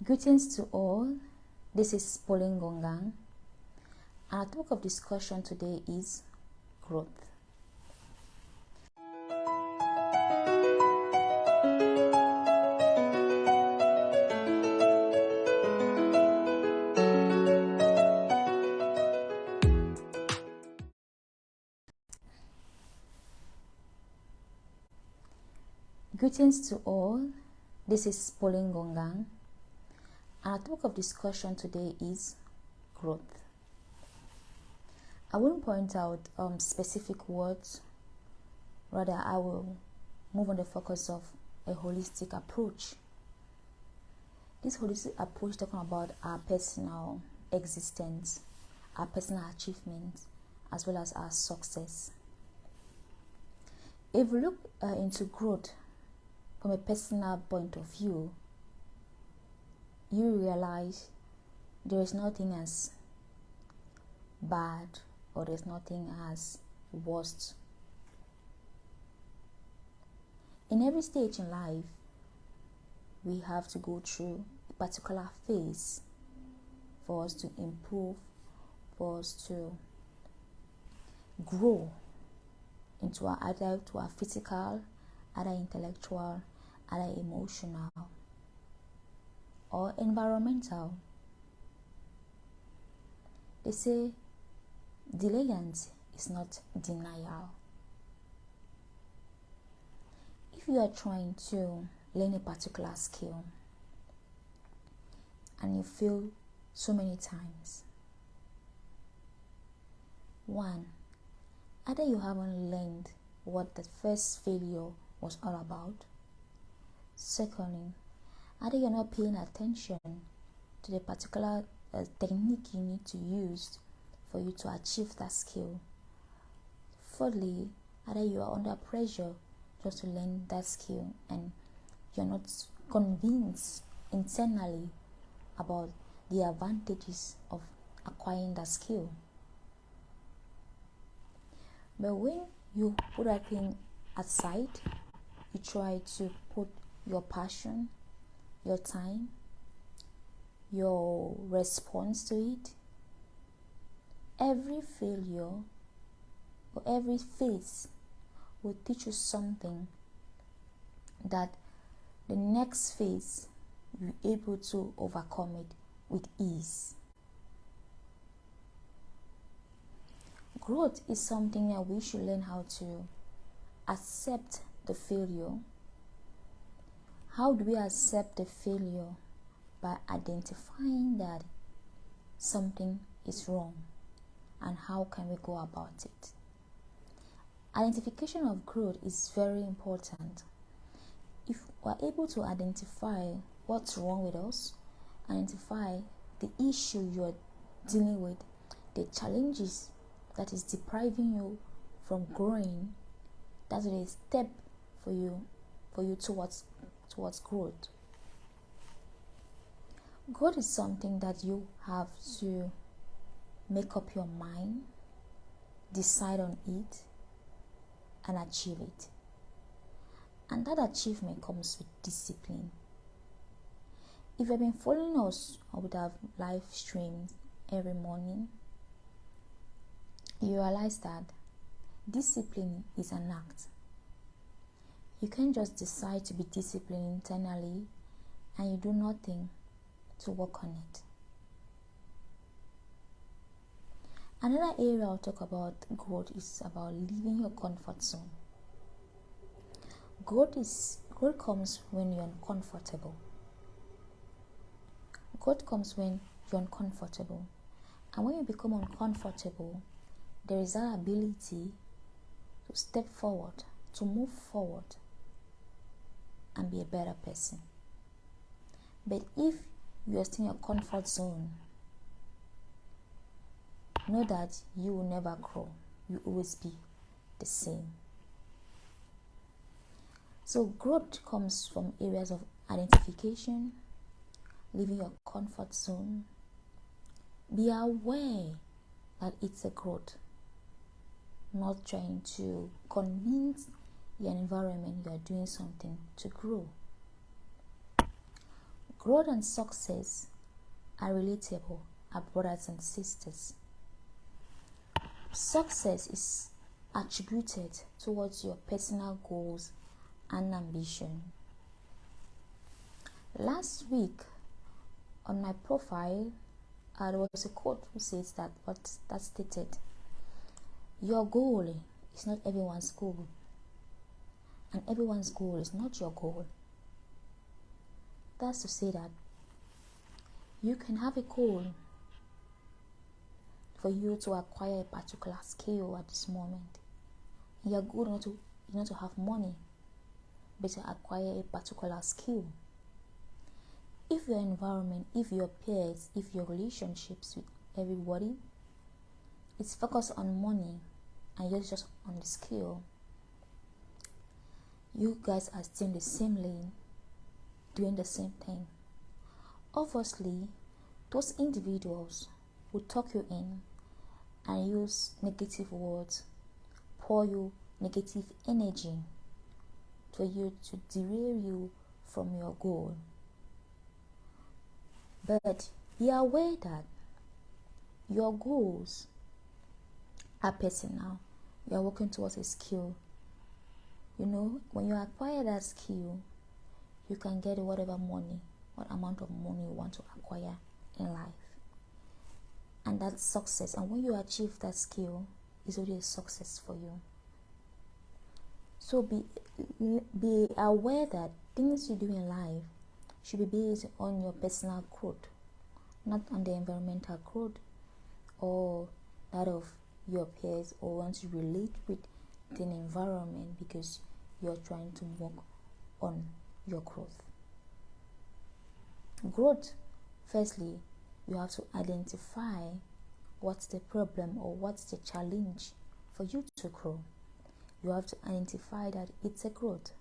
Greetings to all. This is Pauline Gongang. Our topic of discussion today is growth. Greetings to all. This is Pauline Gongang. Our topic of discussion today is growth. I won't point out specific words. Rather, I will move on the focus of a holistic approach. This holistic approach is talking about our personal existence, our personal achievements, as well as our success. If we look into growth from a personal point of view, you realize there is nothing as bad or there's nothing as worst. In every stage in life, we have to go through a particular phase for us to improve, for us to grow into either to our physical, either intellectual, either emotional, or environmental. They say delayance is not denial. If you are trying to learn a particular skill and you fail so many times, one, either you haven't learned what the first failure was all about. Secondly, either you're not paying attention to the particular technique you need to use for you to achieve that skill. Thirdly, either you are under pressure just to learn that skill and you're not convinced internally about the advantages of acquiring that skill. But when you put that thing aside, you try to put your passion, your time, your response to it, every failure or every phase will teach you something that the next phase you're able to overcome it with ease. Growth is something that we should learn how to accept the failure. How do we accept the failure? By identifying that something is wrong and how can we go about it. Identification of growth is very important. If we are able to identify what's wrong with us, identify the issue you are dealing with, the challenges that is depriving you from growing, that's a step for you towards growth. Growth is something that you have to make up your mind, decide on it, and achieve it. And that achievement comes with discipline. If you've been following us with our live streams every morning, you realize that discipline is an act. You can't just decide to be disciplined internally and you do nothing to work on it. Another area I'll talk about growth is about leaving your comfort zone. Growth comes when you're uncomfortable. Growth comes when you're uncomfortable. And when you become uncomfortable, there is that ability to step forward, to move forward, and be a better person. But if you are still in your comfort zone, know that you will never grow. You will always be the same. So growth comes from areas of identification, leaving your comfort zone. Be aware that it's a growth, not trying to convince your environment you are doing something to grow. Growth and success are relatable, are brothers and sisters. Success is attributed towards your personal goals and ambition. Last week on my profile, there was a quote who says that stated, your goal is not everyone's goal, and everyone's goal is not your goal. That's to say that you can have a goal for you to acquire a particular skill at this moment. Your goal not to have money, but to acquire a particular skill. If your environment, if your peers, if your relationships with everybody, it's focused on money and you're just on the skill, you guys are still in the same lane, doing the same thing. Obviously, those individuals will talk you in and use negative words, pour you negative energy for you to derail you from your goal. But be aware that your goals are personal. You are working towards a skill. When you acquire that skill, you can get what amount of money you want to acquire in life. And that's success. And when you achieve that skill, it's already a success for you. So be aware that things you do in life should be based on your personal growth, not on the environmental growth or that of your peers, or want to relate with the environment because you're trying to work on your growth. Growth, firstly, you have to identify what's the problem or what's the challenge for you to grow. You have to identify that it's a growth.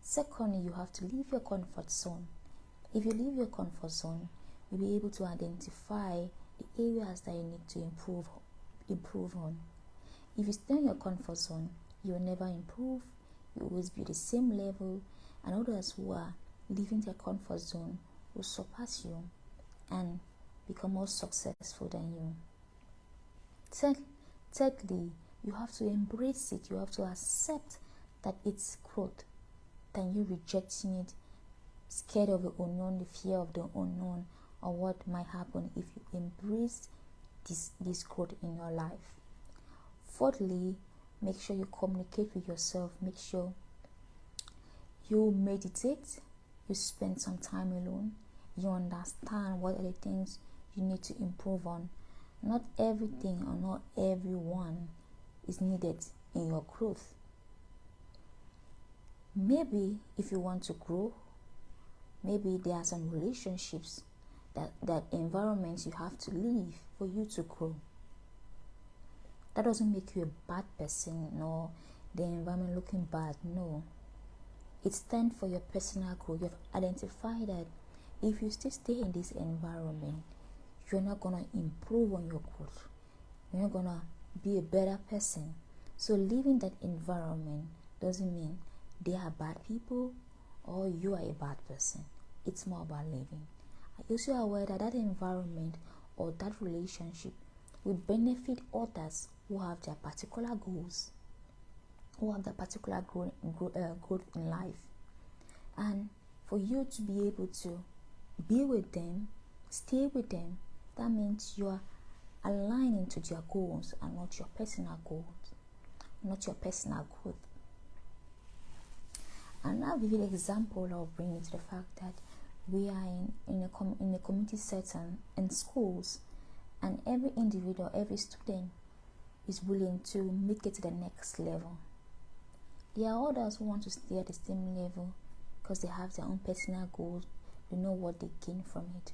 Secondly, you have to leave your comfort zone. If you leave your comfort zone, you'll be able to identify the areas that you need to improve on. If you stay in your comfort zone, you'll never improve. You always be the same level, and others who are leaving their comfort zone will surpass you and become more successful than you. Thirdly, you have to embrace it. You have to accept that it's growth than you rejecting it, scared of the unknown, the fear of the unknown, or what might happen if you embrace this growth in your life. Fourthly, make sure you communicate with yourself. Make sure you meditate, you spend some time alone, you understand what are the things you need to improve on. Not everything or not everyone is needed in your growth. Maybe if you want to grow, maybe there are some relationships that environments you have to leave for you to grow. That doesn't make you a bad person, nor the environment looking bad. No, it's time for your personal growth. You've identified that if you still stay in this environment, you're not gonna improve on your growth. You're not gonna be a better person. So leaving that environment doesn't mean they are bad people or you are a bad person. It's more about living. Are you also aware that that environment or that relationship will benefit others who have their particular goals, who have their particular growth in life? And for you to be able to be with them, stay with them, that means you are aligning to their goals and not your personal goals, not your personal growth. Another vivid example I'll bring is the fact that we are in a community setting in schools, and every individual, every student is willing to make it to the next level. There are others who want to stay at the same level because they have their own personal goals. They know what they gain from it.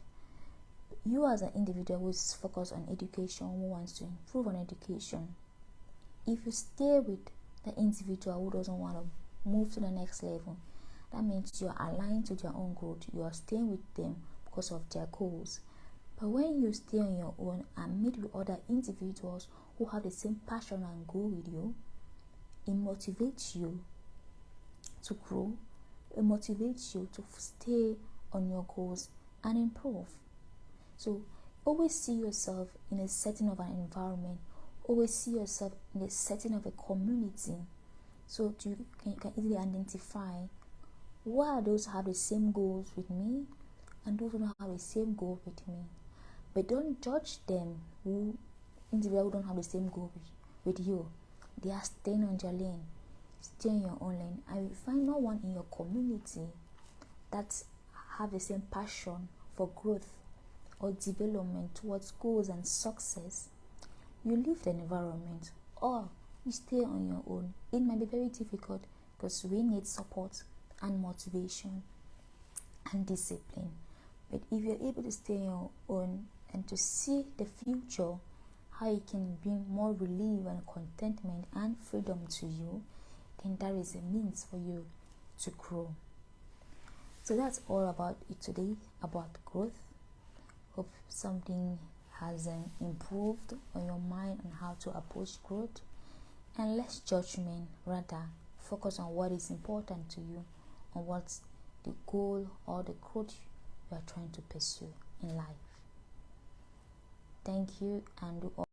You as an individual who is focused on education, who wants to improve on education, if you stay with the individual who doesn't want to move to the next level, that means you are aligned to their own growth. You are staying with them because of their goals. But when you stay on your own and meet with other individuals who have the same passion and goal with you, it motivates you to grow. It motivates you to stay on your goals and improve. So always see yourself in a setting of an environment. Always see yourself in a setting of a community. So you can easily identify who are those who have the same goals with me and those who don't have the same goal with me. But don't judge them who don't have the same goal with you. They are staying on your lane. Stay in your own lane. And you find no one in your community that have the same passion for growth or development towards goals and success. You leave the environment or you stay on your own. It might be very difficult because we need support and motivation and discipline. But if you're able to stay on your own and to see the future, how it can bring more relief and contentment and freedom to you, then that is a means for you to grow. So that's all about it today, about growth. Hope something has improved on your mind on how to approach growth, and less judgment, rather focus on what is important to you, on what's the goal or the growth you are trying to pursue in life. Thank you, and do all